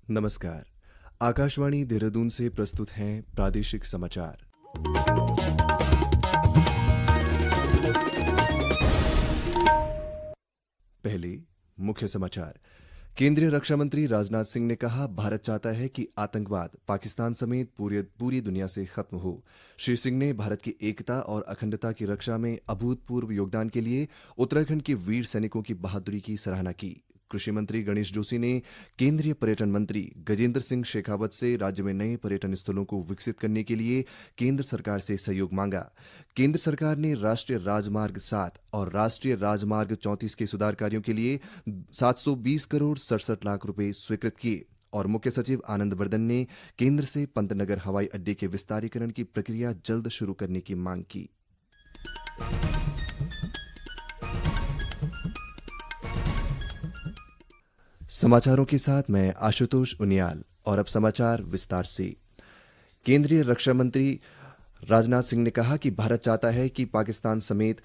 नमस्कार। आकाशवाणी देहरादून से प्रस्तुत हैं प्रादेशिक समाचार। पहले मुख्य समाचार। केंद्रीय रक्षा मंत्री राजनाथ सिंह ने कहा, भारत चाहता है कि आतंकवाद पाकिस्तान समेत पूरी दुनिया से खत्म हो। श्री सिंह ने भारत की एकता और अखंडता की रक्षा में अभूतपूर्व योगदान के लिए उत्तराखंड के वीर सैनिकों की बहादुरी की सराहना की। कृषि मंत्री गणेश जोशी ने केंद्रीय पर्यटन मंत्री गजेंद्र सिंह शेखावत से राज्य में नए पर्यटन स्थलों को विकसित करने के लिए केंद्र सरकार से सहयोग मांगा। केंद्र सरकार ने राष्ट्रीय राजमार्ग 7 और राष्ट्रीय राजमार्ग 34 के सुधार कार्यों के लिए 720 करोड़ 67 लाख रुपए स्वीकृत किए और मुख्य सचिव आनंद वर्धन ने केंद्र से पंतनगर हवाई अड्डे के विस्तारीकरण की प्रक्रिया जल्द शुरू करने की मांग की। समाचारों के साथ मैं आशुतोष उनियाल। और अब समाचार विस्तार से। केंद्रीय रक्षा मंत्री राजनाथ सिंह ने कहा कि भारत चाहता है कि पाकिस्तान समेत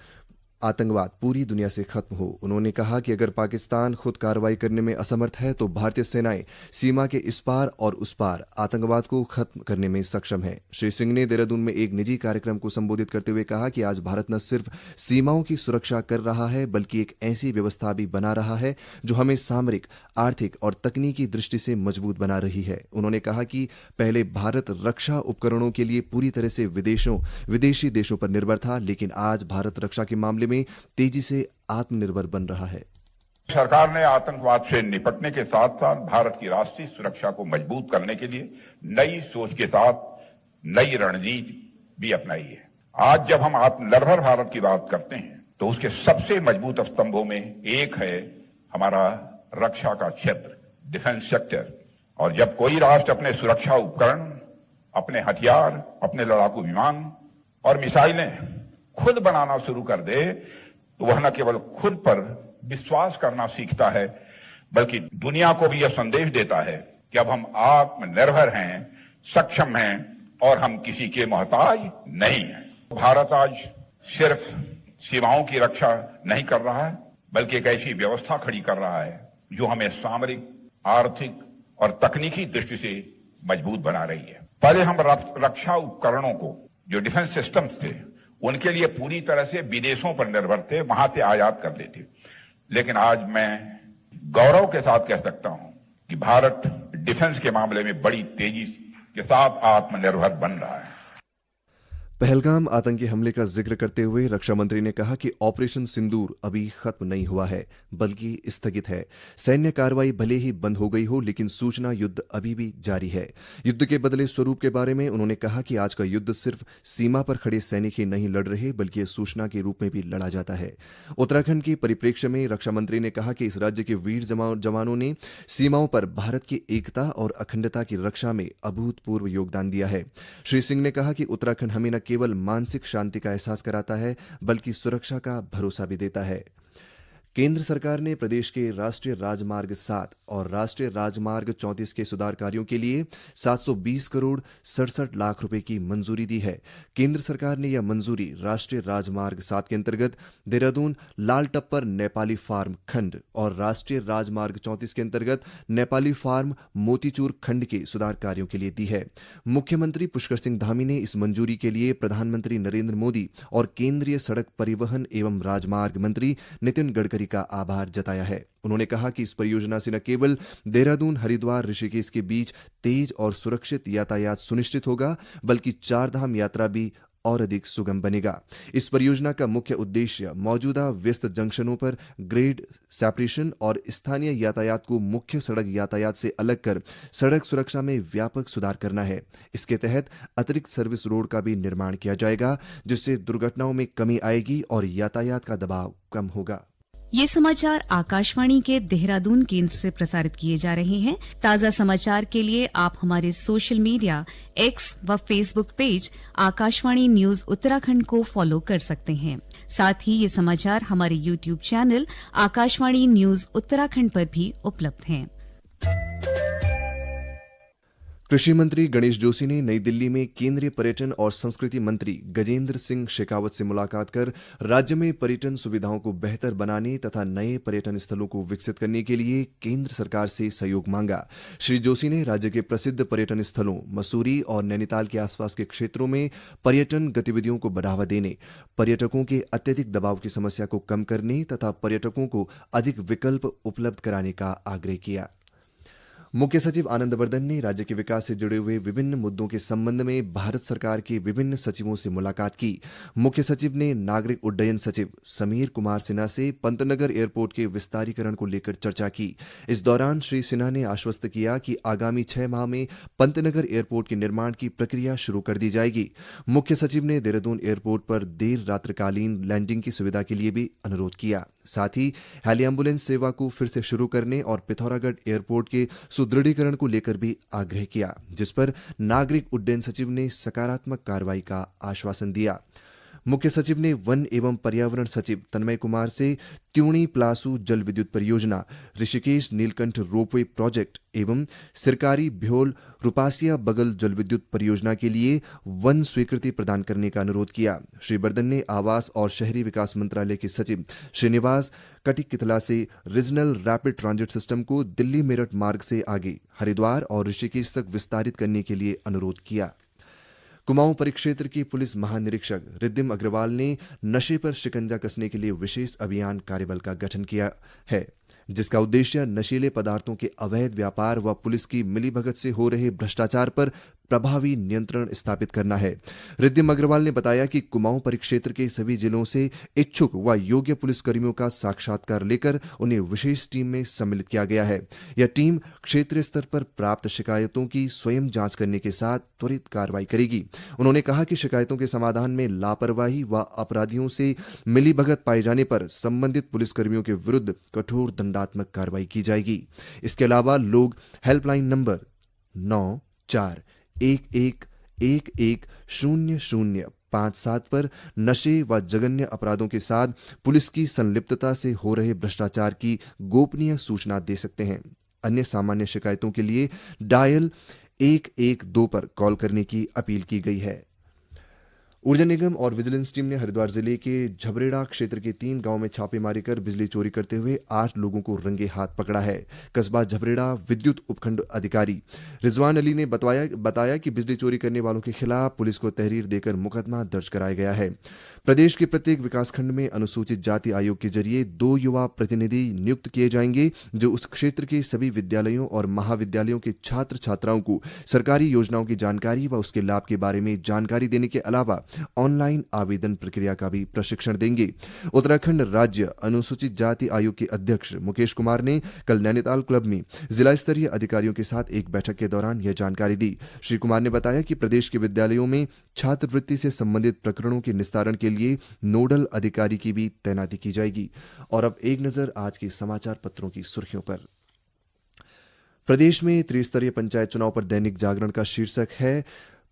आतंकवाद पूरी दुनिया से खत्म हो। उन्होंने कहा कि अगर पाकिस्तान खुद कार्रवाई करने में असमर्थ है तो भारतीय सेनाएं सीमा के इस पार और उस पार आतंकवाद को खत्म करने में सक्षम है। श्री सिंह ने देहरादून में एक निजी कार्यक्रम को संबोधित करते हुए कहा कि आज भारत न सिर्फ सीमाओं की सुरक्षा कर रहा है बल्कि एक ऐसी व्यवस्था भी बना रहा है जो हमें सामरिक, आर्थिक और तकनीकी दृष्टि से मजबूत बना रही है। उन्होंने कहा कि पहले भारत रक्षा उपकरणों के लिए पूरी तरह से विदेशी देशों पर निर्भर था, लेकिन आज भारत रक्षा के मामले में तेजी से आत्मनिर्भर बन रहा है। सरकार ने आतंकवाद से निपटने के साथ साथ भारत की राष्ट्रीय सुरक्षा को मजबूत करने के लिए नई सोच के साथ नई रणनीति भी अपनाई है। आज जब हम आत्मनिर्भर भारत की बात करते हैं तो उसके सबसे मजबूत स्तंभों में एक है हमारा रक्षा का क्षेत्र, डिफेंस सेक्टर। और जब कोई राष्ट्र अपने सुरक्षा उपकरण, अपने हथियार, अपने लड़ाकू विमान और मिसाइलें खुद बनाना शुरू कर दे तो वह न केवल खुद पर विश्वास करना सीखता है बल्कि दुनिया को भी यह संदेश देता है कि अब हम आत्मनिर्भर हैं, सक्षम हैं और हम किसी के मोहताज नहीं हैं। भारत आज सिर्फ सीमाओं की रक्षा नहीं कर रहा है बल्कि एक ऐसी व्यवस्था खड़ी कर रहा है जो हमें सामरिक, आर्थिक और तकनीकी दृष्टि से मजबूत बना रही है। पहले हम रक्षा उपकरणों को, जो डिफेंस सिस्टम्स थे, उनके लिए पूरी तरह से विदेशों पर निर्भर थे, वहां से आयात करते थे। लेकिन आज मैं गौरव के साथ कह सकता हूं कि भारत डिफेंस के मामले में बड़ी तेजी के साथ आत्मनिर्भर बन रहा है। पहलगाम आतंकी हमले का जिक्र करते हुए रक्षा मंत्री ने कहा कि ऑपरेशन सिंदूर अभी खत्म नहीं हुआ है बल्कि स्थगित है। सैन्य कार्रवाई भले ही बंद हो गई हो लेकिन सूचना युद्ध अभी भी जारी है। युद्ध के बदले स्वरूप के बारे में उन्होंने कहा कि आज का युद्ध सिर्फ सीमा पर खड़े सैनिक ही नहीं लड़ रहे बल्कि सूचना के रूप में भी लड़ा जाता है। उत्तराखंड के परिप्रेक्ष्य में रक्षा मंत्री ने कहा कि इस राज्य के वीर जवानों ने सीमाओं पर भारत की एकता और अखंडता की रक्षा में अभूतपूर्व योगदान दिया है। श्री सिंह ने कहा कि उत्तराखंड हमें न केवल मानसिक शांति का एहसास कराता है बल्कि सुरक्षा का भरोसा भी देता है। केंद्र सरकार ने प्रदेश के राष्ट्रीय राजमार्ग 7 और राष्ट्रीय राजमार्ग 34 के सुधार कार्यों के लिए 720 करोड़ 67 लाख रुपए की मंजूरी दी है। केंद्र सरकार ने यह मंजूरी राष्ट्रीय राजमार्ग 7 के अंतर्गत देहरादून लाल टप्पर नेपाली फार्म खंड और राष्ट्रीय राजमार्ग 34 के अंतर्गत नेपाली फार्म मोतीचूर खंड के सुधार कार्यों के लिए दी है। मुख्यमंत्री पुष्कर सिंह धामी ने इस मंजूरी के लिए प्रधानमंत्री नरेंद्र मोदी और केंद्रीय सड़क परिवहन एवं राजमार्ग मंत्री नितिन गडकरी का आभार जताया है। उन्होंने कहा कि इस परियोजना से न केवल देहरादून, हरिद्वार, ऋषिकेश के बीच तेज और सुरक्षित यातायात सुनिश्चित होगा बल्कि चारधाम यात्रा भी और अधिक सुगम बनेगा। इस परियोजना का मुख्य उद्देश्य मौजूदा व्यस्त जंक्शनों पर ग्रेड सेपरेशन और स्थानीय यातायात को मुख्य सड़क यातायात से अलग कर सड़क सुरक्षा में व्यापक सुधार करना है। इसके तहत अतिरिक्त सर्विस रोड का भी निर्माण किया जाएगा जिससे दुर्घटनाओं में कमी आएगी और यातायात का दबाव कम होगा। ये समाचार आकाशवाणी के देहरादून केंद्र से प्रसारित किए जा रहे हैं। ताज़ा समाचार के लिए आप हमारे सोशल मीडिया एक्स व Facebook page Akashvani news Uttarakhand को फॉलो कर सकते हैं। साथ ही ये समाचार हमारे YouTube channel Akashvani news Uttarakhand पर भी उपलब्ध हैं। कृषि मंत्री गणेश जोशी ने नई दिल्ली में केंद्रीय पर्यटन और संस्कृति मंत्री गजेंद्र सिंह शेखावत से मुलाकात कर राज्य में पर्यटन सुविधाओं को बेहतर बनाने तथा नए पर्यटन स्थलों को विकसित करने के लिए केंद्र सरकार से सहयोग मांगा। श्री जोशी ने राज्य के प्रसिद्ध पर्यटन स्थलों मसूरी और नैनीताल के आसपास के क्षेत्रों में पर्यटन गतिविधियों को बढ़ावा देने, पर्यटकों के अत्यधिक दबाव की समस्या को कम करने तथा पर्यटकों को अधिक विकल्प उपलब्ध कराने का आग्रह किया। मुख्य सचिव आनंद वर्धन ने राज्य के विकास से जुड़े हुए विभिन्न मुद्दों के संबंध में भारत सरकार के विभिन्न सचिवों से मुलाकात की। मुख्य सचिव ने नागरिक उड्डयन सचिव समीर कुमार सिन्हा से पंतनगर एयरपोर्ट के विस्तारीकरण को लेकर चर्चा की। इस दौरान श्री सिन्हा ने आश्वस्त किया कि आगामी 6 माह में पंतनगर एयरपोर्ट के निर्माण की प्रक्रिया शुरू कर दी जाएगी। मुख्य सचिव ने देहरादून एयरपोर्ट पर देर रात्रिकालीन लैंडिंग की सुविधा के लिए भी अनुरोध किया। साथ ही हेली एम्बुलेंस सेवा को फिर से शुरू करने और पिथौरागढ़ एयरपोर्ट के सुदृढ़ीकरण को लेकर भी आग्रह किया, जिस पर नागरिक उड्डयन सचिव ने सकारात्मक कार्रवाई का आश्वासन दिया। मुख्य सचिव ने वन एवं पर्यावरण सचिव तन्मय कुमार से त्यूणी प्लासू जल विद्युत परियोजना, ऋषिकेश नीलकंठ रोपवे प्रोजेक्ट एवं सरकारी भ्योल रुपासिया बगल जल विद्युत परियोजना के लिए वन स्वीकृति प्रदान करने का अनुरोध किया। श्री वर्धन ने आवास और शहरी विकास मंत्रालय के सचिव श्रीनिवास कटिकितला से रीजनल रैपिड ट्रांजिट सिस्टम को दिल्ली मेरठ मार्ग से आगे हरिद्वार और ऋषिकेश तक विस्तारित करने के लिए अनुरोध किया। कुमाऊं परिक्षेत्र की पुलिस महानिरीक्षक रिद्धिम अग्रवाल ने नशे पर शिकंजा कसने के लिए विशेष अभियान कार्यबल का गठन किया है, जिसका उद्देश्य नशीले पदार्थों के अवैध व्यापार व पुलिस की मिलीभगत से हो रहे भ्रष्टाचार पर प्रभावी नियंत्रण स्थापित करना है। रिद्धिम अग्रवाल ने बताया कि कुमाऊं परिक्षेत्र के सभी जिलों से इच्छुक व योग्य पुलिसकर्मियों का साक्षात्कार लेकर उन्हें विशेष टीम में सम्मिलित किया गया है। यह टीम क्षेत्रीय स्तर पर प्राप्त शिकायतों की स्वयं जांच करने के साथ त्वरित कार्रवाई करेगी। उन्होंने कहा कि शिकायतों के समाधान में लापरवाही व अपराधियों से मिलीभगत पाए जाने पर संबंधित पुलिसकर्मियों के विरुद्ध कठोर दंडात्मक कार्रवाई की जाएगी। इसके अलावा लोग हेल्पलाइन नंबर 9411110057 पर नशे व जघन्य अपराधों के साथ पुलिस की संलिप्तता से हो रहे भ्रष्टाचार की गोपनीय सूचना दे सकते हैं। अन्य सामान्य शिकायतों के लिए डायल 112 पर कॉल करने की अपील की गई है। ऊर्जा निगम और विजिलेंस टीम ने हरिद्वार जिले के झबरेड़ा क्षेत्र के 3 गांवों में छापेमारी कर बिजली चोरी करते हुए 8 लोगों को रंगे हाथ पकड़ा है। कस्बा झबरेड़ा विद्युत उपखंड अधिकारी रिजवान अली ने बताया कि बिजली चोरी करने वालों के खिलाफ पुलिस को तहरीर देकर मुकदमा दर्ज कराया गया है। प्रदेश के प्रत्येक विकासखंड में अनुसूचित जाति आयोग के जरिए 2 युवा प्रतिनिधि नियुक्त किए जाएंगे, जो उस क्षेत्र के सभी विद्यालयों और महाविद्यालयों के छात्र छात्राओं को सरकारी योजनाओं की जानकारी व उसके लाभ के बारे में जानकारी देने के अलावा ऑनलाइन आवेदन प्रक्रिया का भी प्रशिक्षण देंगे। उत्तराखंड राज्य अनुसूचित जाति आयोग के अध्यक्ष मुकेश कुमार ने कल नैनीताल क्लब में जिला स्तरीय अधिकारियों के साथ एक बैठक के दौरान यह जानकारी दी। श्री कुमार ने बताया कि प्रदेश के विद्यालयों में छात्रवृत्ति से संबंधित प्रकरणों के निस्तारण के लिए नोडल अधिकारी की भी तैनाती की जाएगी। और अब एक नजर आज के समाचार पत्रों की सुर्खियों पर। प्रदेश में त्रिस्तरीय पंचायत चुनाव पर दैनिक जागरण का शीर्षक है,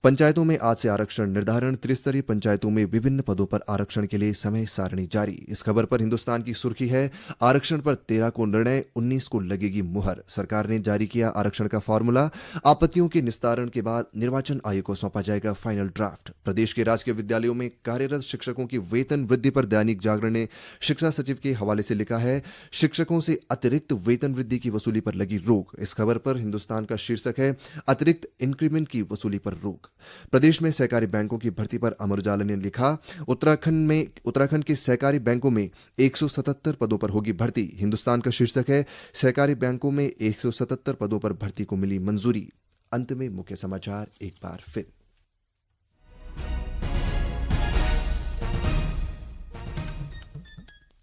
पंचायतों में आज से आरक्षण निर्धारण, त्रिस्तरीय पंचायतों में विभिन्न पदों पर आरक्षण के लिए समय सारणी जारी। इस खबर पर हिंदुस्तान की सुर्खी है, आरक्षण पर 13 को निर्णय, 19 को लगेगी मुहर। सरकार ने जारी किया आरक्षण का फॉर्मूला, आपत्तियों के निस्तारण के बाद निर्वाचन आयोग को सौंपा जाएगा फाइनल ड्राफ्ट। प्रदेश के राजकीय विद्यालयों में कार्यरत शिक्षकों की वेतन वृद्धि पर दैनिक जागरण ने शिक्षा सचिव के हवाले से लिखा है, शिक्षकों से अतिरिक्त वेतन वृद्धि की वसूली पर लगी रोक। इस खबर पर हिंदुस्तान का शीर्षक है, अतिरिक्त इंक्रीमेंट की वसूली पर रोक। प्रदेश में सहकारी बैंकों की भर्ती पर अमर उजाला ने लिखा, उत्तराखंड के सहकारी बैंकों में 177 पदों पर होगी भर्ती। हिंदुस्तान का शीर्षक है, सहकारी बैंकों में 177 पदों पर भर्ती को मिली मंजूरी। अंत में मुख्य समाचार एक बार फिर।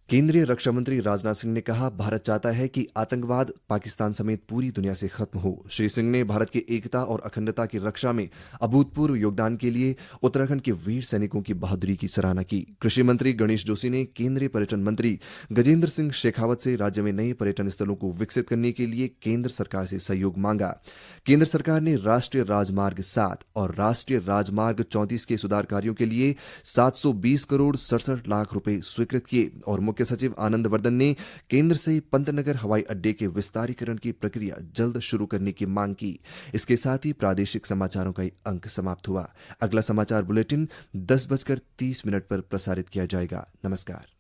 केंद्रीय रक्षा मंत्री राजनाथ सिंह ने कहा, भारत चाहता है कि आतंकवाद पाकिस्तान समेत पूरी दुनिया से खत्म हो। श्री सिंह ने भारत की एकता और अखंडता की रक्षा में अभूतपूर्व योगदान के लिए उत्तराखंड के वीर सैनिकों की बहादुरी की सराहना की। कृषि मंत्री गणेश जोशी ने केंद्रीय पर्यटन मंत्री गजेंद्र सिंह शेखावत से राज्य में नए पर्यटन स्थलों को विकसित करने के लिए केंद्र सरकार से सहयोग मांगा। केंद्र सरकार ने राष्ट्रीय राजमार्ग 7 और राष्ट्रीय राजमार्ग 34 के सुधार कार्यों के लिए 720 करोड़ 67 लाख रुपए स्वीकृत किए और मुख्य सचिव आनंद वर्धन ने केंद्र से पंतनगर हवाई अड्डे के विस्तारीकरण की प्रक्रिया जल्द शुरू करने की मांग की। इसके साथ ही प्रादेशिक समाचारों का अंक समाप्त हुआ। अगला समाचार बुलेटिन 10:30 पर प्रसारित किया जाएगा। नमस्कार।